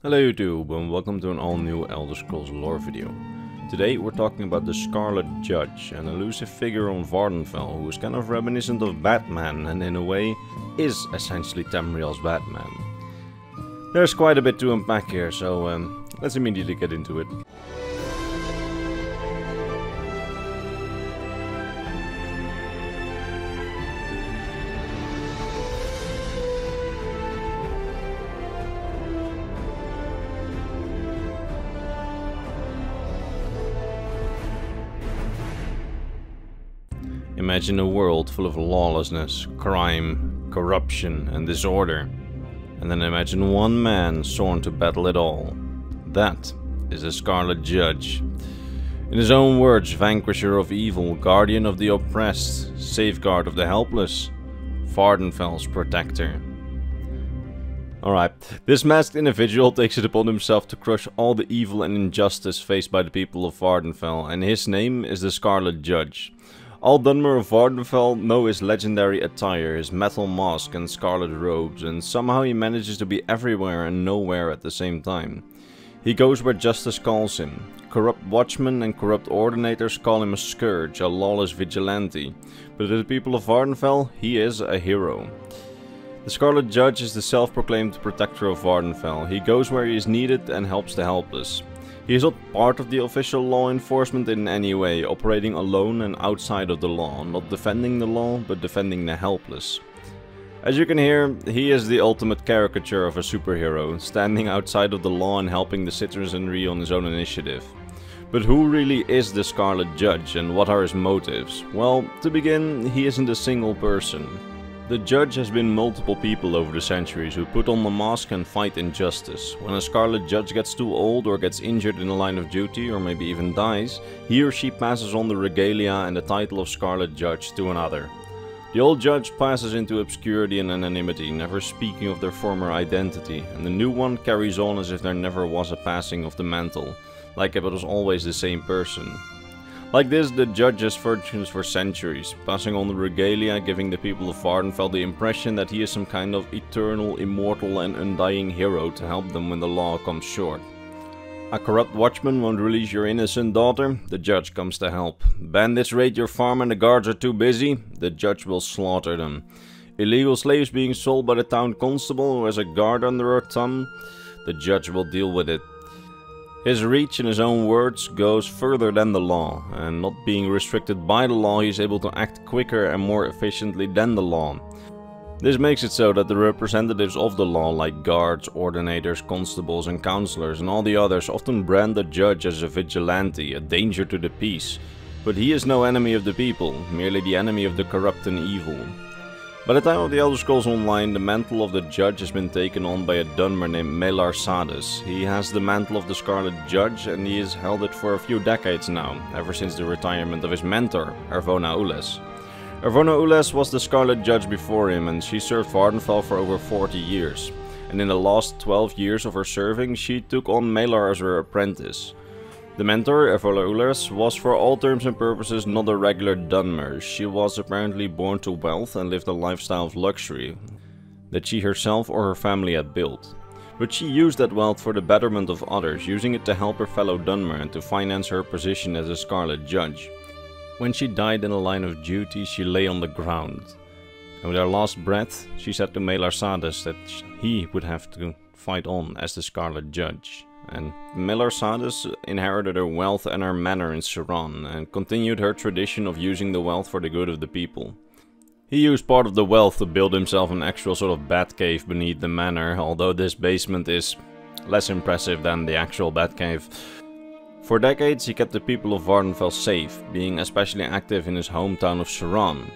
Hello YouTube and welcome to an all new Elder Scrolls lore video. Today we're talking about the Scarlet Judge, an elusive figure on Vvardenfell who is kind of reminiscent of Batman and in a way is essentially Tamriel's Batman. There's quite a bit to unpack here, so let's immediately get into it. Imagine a world full of lawlessness, crime, corruption and disorder. And then imagine one man sworn to battle it all. That is the Scarlet Judge. In his own words, vanquisher of evil, guardian of the oppressed, safeguard of the helpless, Vvardenfell's protector. Alright, this masked individual takes it upon himself to crush all the evil and injustice faced by the people of Vvardenfell, and his name is the Scarlet Judge. All Dunmer of Vvardenfell know his legendary attire, his metal mask and scarlet robes, and somehow he manages to be everywhere and nowhere at the same time. He goes where justice calls him. Corrupt watchmen and corrupt ordinators call him a scourge, a lawless vigilante, but to the people of Vvardenfell, he is a hero. The Scarlet Judge is the self-proclaimed protector of Vvardenfell. He goes where he is needed and helps the helpless. He is not part of the official law enforcement in any way, operating alone and outside of the law, not defending the law, but defending the helpless. As you can hear, he is the ultimate caricature of a superhero, standing outside of the law and helping the citizenry on his own initiative. But who really is the Scarlet Judge and what are his motives? Well, to begin, he isn't a single person. The Judge has been multiple people over the centuries who put on the mask and fight injustice. When a Scarlet Judge gets too old or gets injured in the line of duty or maybe even dies, he or she passes on the regalia and the title of Scarlet Judge to another. The old Judge passes into obscurity and anonymity, never speaking of their former identity, and the new one carries on as if there never was a passing of the mantle, like if it was always the same person. Like this, the Judge functions for centuries, passing on the regalia, giving the people of Vvardenfell the impression that he is some kind of eternal, immortal and undying hero to help them when the law comes short. A corrupt watchman won't release your innocent daughter, the Judge comes to help. Bandits raid your farm and the guards are too busy, the Judge will slaughter them. Illegal slaves being sold by the town constable who has a guard under her thumb, the Judge will deal with it. His reach, in his own words, goes further than the law, and not being restricted by the law, he is able to act quicker and more efficiently than the law. This makes it so that the representatives of the law, like guards, ordinators, constables and counselors and all the others, often brand the Judge as a vigilante, a danger to the peace. But he is no enemy of the people, merely the enemy of the corrupt and evil. By the time of the Elder Scrolls Online, the mantle of the Judge has been taken on by a Dunmer named MacLeod. He has the mantle of the Scarlet Judge and he has held it for a few decades now, ever since the retirement of his mentor, Ervona Ules. Ervona Ules was the Scarlet Judge before him and she served Vvardenfell for over 40 years. And in the last 12 years of her serving, she took on MacLeod as her apprentice. The mentor, Ervona Ules, was for all terms and purposes not a regular Dunmer. She was apparently born to wealth and lived a lifestyle of luxury that she herself or her family had built. But she used that wealth for the betterment of others, using it to help her fellow Dunmer and to finance her position as a Scarlet Judge. When she died in the line of duty, she lay on the ground. And with her last breath, she said to MacLeod that he would have to fight on as the Scarlet Judge. And MacLeod inherited her wealth and her manor in Suran, and continued her tradition of using the wealth for the good of the people. He used part of the wealth to build himself an actual sort of Batcave beneath the manor, although this basement is less impressive than the actual Batcave. For decades he kept the people of Vvardenfell safe, being especially active in his hometown of Suran.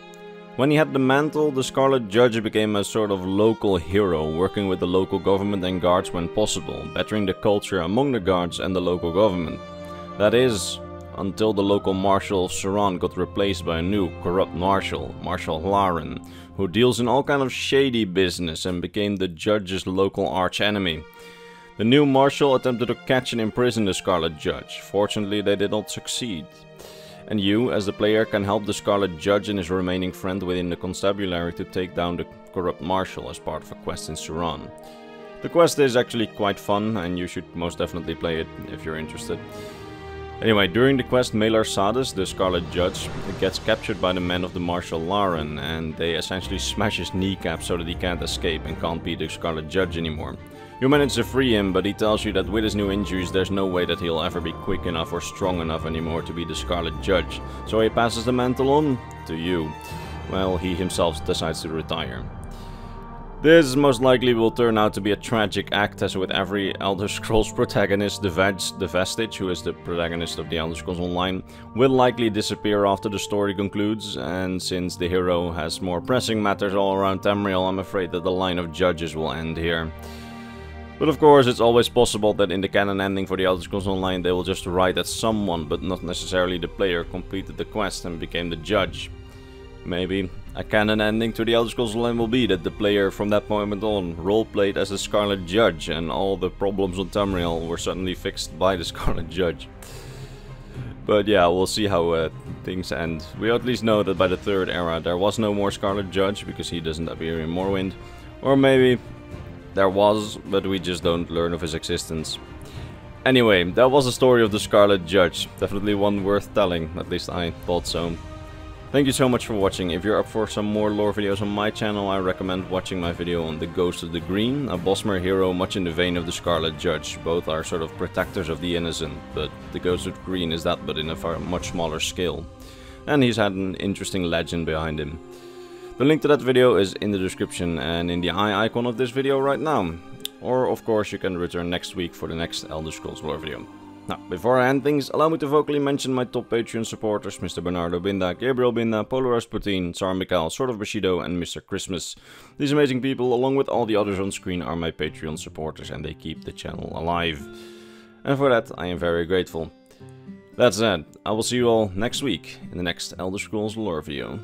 When he had the mantle, the Scarlet Judge became a sort of local hero, working with the local government and guards when possible, bettering the culture among the guards and the local government. That is, until the local marshal of Suran got replaced by a new, corrupt marshal, Marshal Nirn, who deals in all kind of shady business and became the Judge's local arch-enemy. The new marshal attempted to catch and imprison the Scarlet Judge. Fortunately, they did not succeed. And you, as the player, can help the Scarlet Judge and his remaining friend within the constabulary to take down the corrupt marshal as part of a quest in Suran. The quest is actually quite fun, and you should most definitely play it if you're interested. Anyway, during the quest, Malar Sadis, the Scarlet Judge, gets captured by the men of the Marshal Laren, and they essentially smash his kneecap so that he can't escape and can't be the Scarlet Judge anymore. You manage to free him, but he tells you that with his new injuries there's no way that he'll ever be quick enough or strong enough anymore to be the Scarlet Judge, so he passes the mantle on to you. Well, he himself decides to retire. This most likely will turn out to be a tragic act, as with every Elder Scrolls protagonist, the Vestige, who is the protagonist of the Elder Scrolls Online, will likely disappear after the story concludes, and since the hero has more pressing matters all around Tamriel, I'm afraid that the line of judges will end here. But of course, it's always possible that in the canon ending for the Elder Scrolls Online they will just write that someone, but not necessarily the player, completed the quest and became the judge. Maybe a canon ending to the Elder Scrolls Online will be that the player from that moment on roleplayed as the Scarlet Judge and all the problems on Tamriel were suddenly fixed by the Scarlet Judge. But yeah, we'll see how things end. We at least know that by the 3rd era there was no more Scarlet Judge because he doesn't appear in Morrowind. Or maybe there was, but we just don't learn of his existence. Anyway, that was the story of the Scarlet Judge. Definitely one worth telling, at least I thought so. Thank you so much for watching. If you're up for some more lore videos on my channel, I recommend watching my video on the Ghost of the Green, a Bosmer hero much in the vein of the Scarlet Judge. Both are sort of protectors of the innocent, but the Ghost of the Green is that, but in a far much smaller scale. And he's had an interesting legend behind him. The link to that video is in the description and in the eye icon of this video right now. Or of course you can return next week for the next Elder Scrolls lore video. Now, before I end things, allow me to vocally mention my top Patreon supporters, Mr. Bernardo Binda, Gabriel Binda, Polo Rasputin, Tsar Mikhail, Sword of Bushido and Mr. Christmas. These amazing people, along with all the others on screen, are my Patreon supporters and they keep the channel alive. And for that, I am very grateful. That said, I will see you all next week in the next Elder Scrolls lore video.